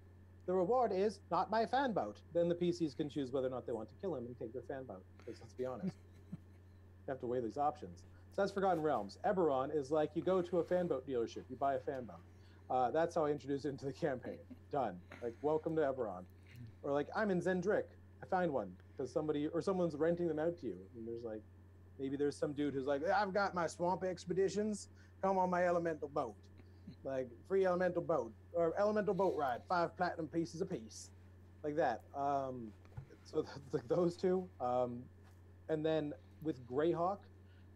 The reward is not my fan boat. Then the PCs can choose whether or not they want to kill him and take their fan boat. Because let's be honest, you have to weigh these options. So that's Forgotten Realms. Eberron is like, you go to a fan boat dealership, you buy a fan boat. That's how I introduced it into the campaign. Done. Like, welcome to Eberron. Or like, I'm in Zendrick. I find one because someone's renting them out to you. And there's like, maybe there's some dude who's like, I've got my swamp expeditions. Come on my elemental boat. Like, free elemental boat or elemental boat ride, 5 platinum pieces a piece, like that. So those two, and then with Greyhawk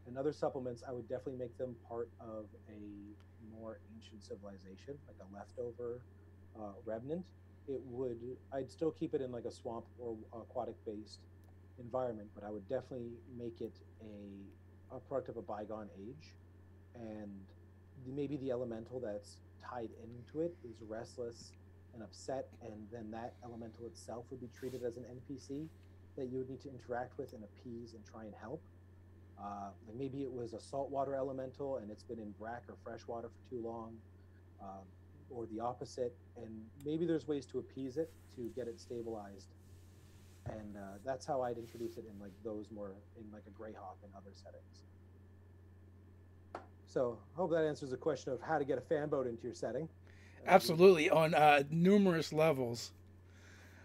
and other supplements, I would definitely make them part of a more ancient civilization, like a leftover remnant. I'd still keep it in like a swamp or aquatic-based environment, but I would definitely make it a product of a bygone age, and maybe the elemental that's tied into it is restless and upset, and then that elemental itself would be treated as an NPC that you would need to interact with and appease and try and help. Like maybe it was a saltwater elemental and it's been in brack or freshwater for too long, or the opposite, and maybe there's ways to appease it to get it stabilized. And that's how I'd introduce it in like those more in like a Greyhawk and other settings. So I hope that answers the question of how to get a fan boat into your setting. Absolutely, on numerous levels.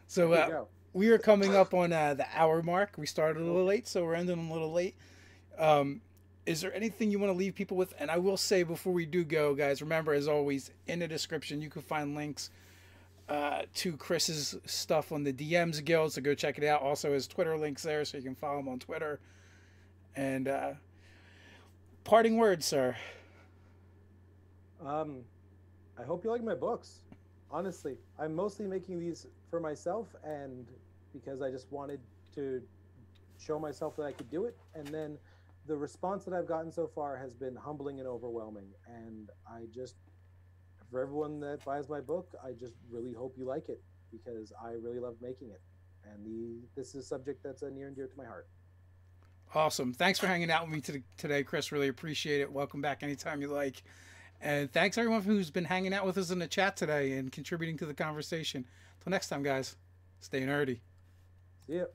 So we are coming up on the hour mark. We started a little late, so we're ending a little late. Is there anything you want to leave people with? And I will say before we do go, guys, remember, as always, in the description, you can find links to Chris's stuff on the DMs Guild, so go check it out. Also, his Twitter links there, so you can follow him on Twitter. And parting words, sir. I hope you like my books. honestly, I'm mostly making these for myself and because I just wanted to show myself that I could do it. And then the response that I've gotten so far has been humbling and overwhelming. And I just, for everyone that buys my book, I just really hope you like it because I really love making it. And this is a subject that's near and dear to my heart. Awesome. Thanks for hanging out with me today, Chris. Really appreciate it. Welcome back anytime you like. And thanks everyone who's been hanging out with us in the chat today and contributing to the conversation. Till next time, guys, stay nerdy. See ya.